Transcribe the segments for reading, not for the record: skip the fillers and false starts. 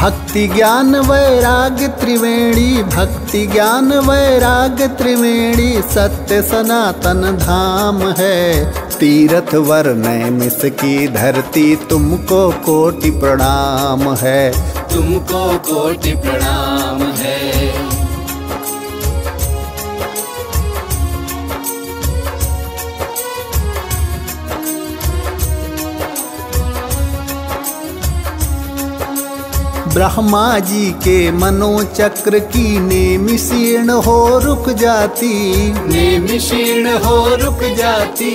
भक्ति ज्ञान वैराग्य त्रिवेणी, भक्ति ज्ञान वैराग्य त्रिवेणी, सत्य सनातन धाम है। तीर्थ वर नैमिष की धरती, तुमको कोटि प्रणाम है, तुमको कोटि प्रणाम है। ब्रह्मा जी के मनोचक्र की नेमिशीर्ण हो रुक जाती, नेमिशीर्ण हो रुक जाती।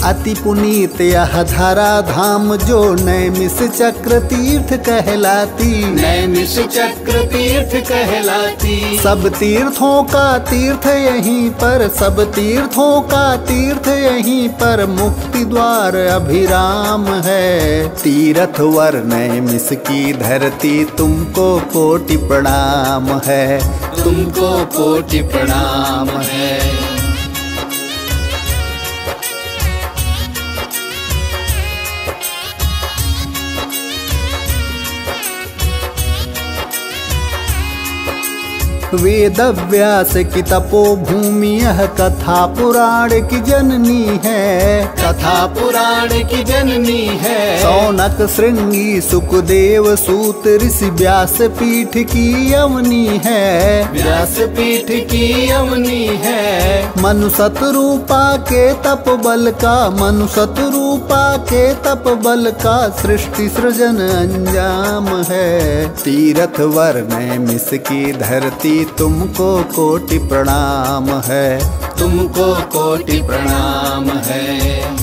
अति पुनीत यह धरा धाम, जो नैमिष चक्र तीर्थ कहलाती, नैमिष चक्र तीर्थ कहलाती। सब तीर्थों का तीर्थ यहीं पर, सब तीर्थों का तीर्थ यहीं पर, मुक्ति द्वार अभिराम है। तीर्थ वर नैमिष की धरती, तुमको कोटि प्रणाम है, तुमको कोटि प्रणाम है। वेद व्यास की तपोभूमि, यह कथा पुराण की जननी है, कथा पुराण की जननी है। शौनक श्रृंगी सुखदेव सूत ऋषि व्यास पीठ की अवनी है, व्यास पीठ की अवनी है। मनुसत रूपा के तप बल का, मनुसत रूपा के तप बल का, सृष्टि सृजन अंजाम है। तीर्थ वर नैमिष की धरती, तुमको कोटि प्रणाम है, तुमको कोटि प्रणाम है।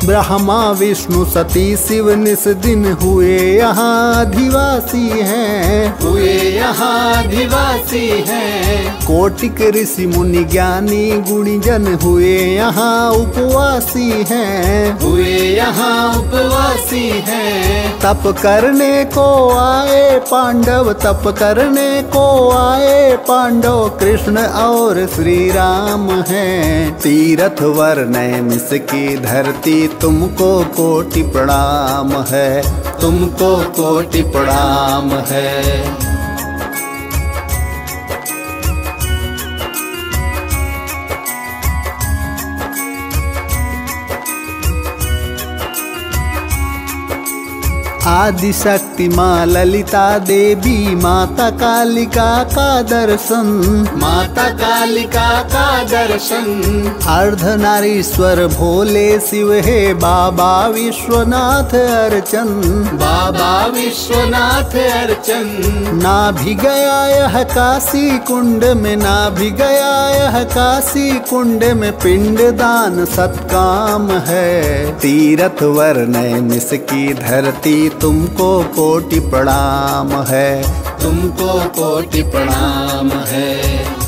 ब्रह्मा विष्णु सती शिव निस दिन हुए यहाँ अधिवासी हैं, हुए यहाँ अधिवासी हैं। कोटिक ऋषि मुनि ज्ञानी गुणी जन हुए यहाँ उपवासी हैं, हुए यहाँ उपवासी हैं। तप करने को आए पांडव, तप करने को आए पांडव, कृष्ण और श्री राम हैं। तीर्थ वर नैमिष की धरती, तुमको कोटि प्रणाम है, तुमको कोटि प्रणाम है। आदि शक्ति माँ ललिता देवी, माता कालिका का दर्शन, माता कालिका का दर्शन। अर्धनारीश्वर भोले शिव है, बाबा विश्वनाथ अर्चन, बाबा विश्वनाथ अर्चन। ना भी गया यह काशी कुंड में, ना भी गया यह काशी कुंड में, पिंड दान सत्काम है। तीर्थ वर नैमिष की धरती, तुमको कोटि प्रणाम है, तुमको कोटि प्रणाम है।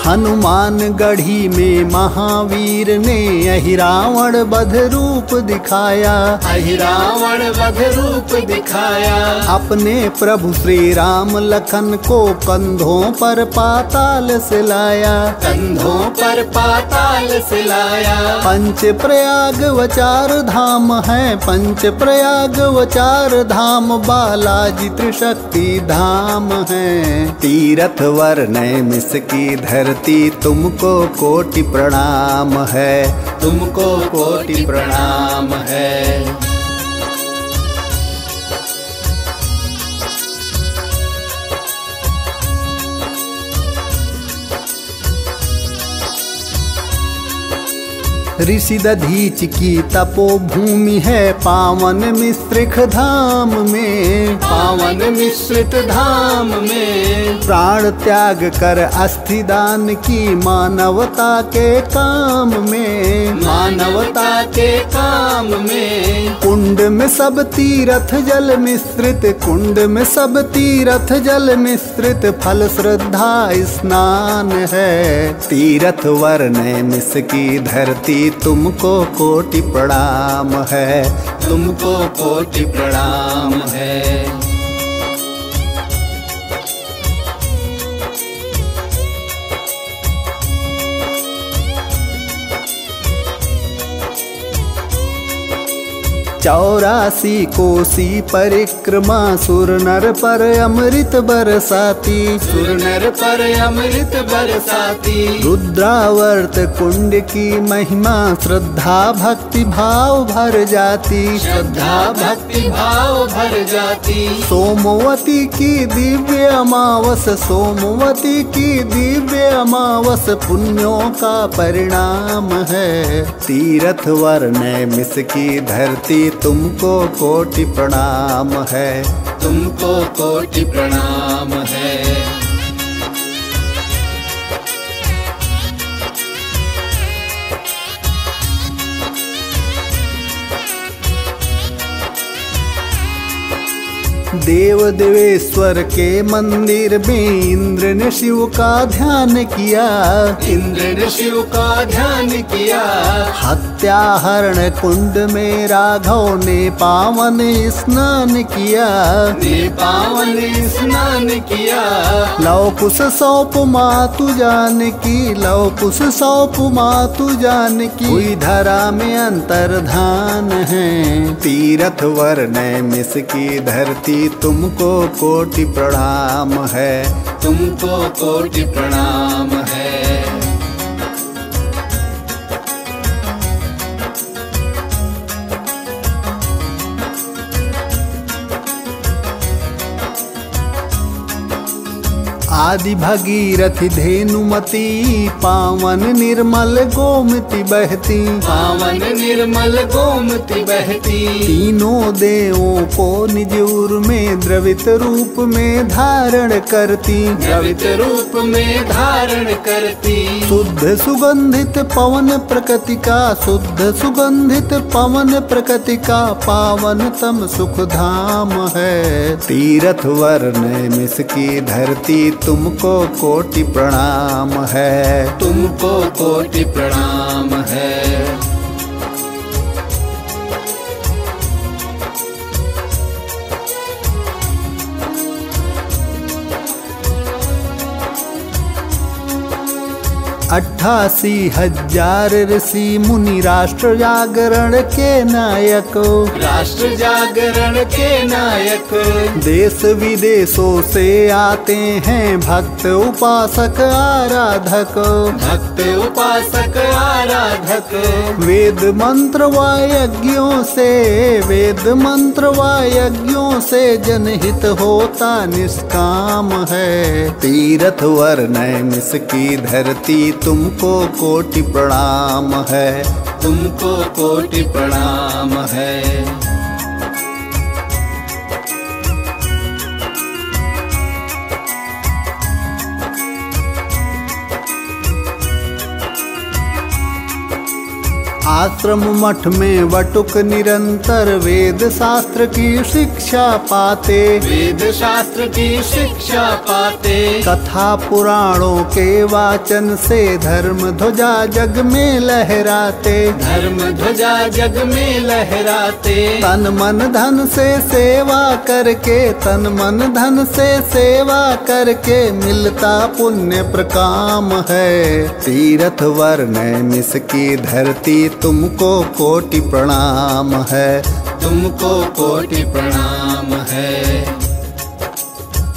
हनुमान गढ़ी में महावीर ने अहिरावण बध रूप दिखाया, अहिरावण बध रूप दिखाया। अपने प्रभु श्री राम लखन को कंधों पर पाताल से लाया, कंधों पर पाताल से लाया। पंच प्रयाग व चार धाम है, पंच प्रयाग व चार धाम, बालाजी त्रिशक्ति धाम है। तीर्थ वर नैमिष की धरती, तुमको कोटि प्रणाम है, तुमको कोटि प्रणाम है। ऋषि दधीच की तपोभूमि है, पावन मिश्रिख धाम में, पावन मिश्रित धाम में। प्राण त्याग कर अस्थि दान की, मानवता के काम में, मानवता के काम में। कुंड में सब तीर्थ जल मिश्रित, कुंड में सब तीर्थ जल मिश्रित, फल श्रद्धा स्नान है। तीर्थ वर्ण मिस की धरती, तुमको कोटि प्रणाम है, तुमको कोटि प्रणाम है। चौरासी कोसी परिक्रमा, सुर नर पर अमृत बरसाती, सुर नर पर अमृत बरसाती। रुद्रावर्त कुंड की महिमा, श्रद्धा भक्ति भाव भर जाती, श्रद्धा भक्ति भाव भर जाती। सोमवती की दिव्य अमावस, सोमवती की दिव्य अमावस, पुण्यों का परिणाम है। तीर्थ वर्ण मिस की धरती, तुमको कोटि प्रणाम है, तुमको कोटि प्रणाम है। देव देवेश्वर के मंदिर में इंद्र ने शिव का ध्यान किया, इंद्र ने शिव का ध्यान किया। हत्या हरण कुंड में राघव ने पावन स्नान किया, ने पावन स्नान किया। लव कुश सौंप मातु जानकी, लव कुश सौंप मातु जानकी, हुई धरा में अंतर्धान है। तीर्थ वर्ण मिस की धरती, तुमको कोटि प्रणाम है, तुमको कोटि प्रणाम है। आदि भगीरथी धेनुमती, पावन निर्मल गोमती बहती, पावन निर्मल गोमती बहती। तीनों देवों को निज उर में द्रवित रूप में धारण करती, द्रवित रूप में धारण करती। शुद्ध सुगंधित पवन प्रकृति का, शुद्ध सुगंधित पवन प्रकृति का, पावनतम सुख धाम है। तीर्थ वर्ण मिस की धरती, तुमको कोटि प्रणाम है, तुमको कोटि प्रणाम है। अट्ठासी हजार ऋषि मुनि, राष्ट्र जागरण के नायक, राष्ट्र जागरण के नायक। देश विदेशों से आते हैं भक्त उपासक आराधक, भक्त उपासक आराधक। वेद मंत्र व यज्ञों से, वेद मंत्र व यज्ञों से जनहित होता निष्काम है। तीर्थ वर्ण मिस की धरती, तुमको कोटि प्रणाम है, तुमको कोटि प्रणाम है। आश्रम मठ में वटुक निरंतर, वेद शास्त्र की शिक्षा पाते, वेद शास्त्र की शिक्षा पाते। कथा पुराणों के वाचन से धर्म ध्वजा जग में लहराते, धर्म ध्वजा जग में लहराते। तन मन धन से सेवा करके, तन मन धन से सेवा करके, मिलता पुण्य प्रकाम है। तीर्थ वर्ण मिस की धरती, तुमको कोटि प्रणाम है, तुमको कोटि प्रणाम है।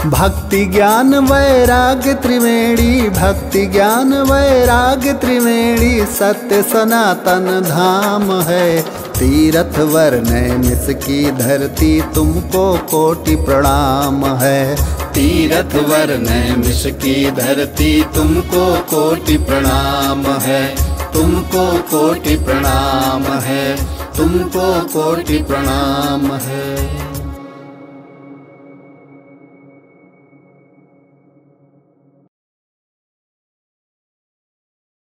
भक्ति ज्ञान वैराग्य त्रिवेणी, भक्ति ज्ञान वैराग्य त्रिवेणी, सत्य सनातन धाम है। तीर्थ वर्ण मिस की धरती, तुमको कोटि प्रणाम है। तीर्थ वर्ण मिस की धरती, तुमको कोटि प्रणाम है, तुमको कोटि प्रणाम है, तुमको कोटि प्रणाम है।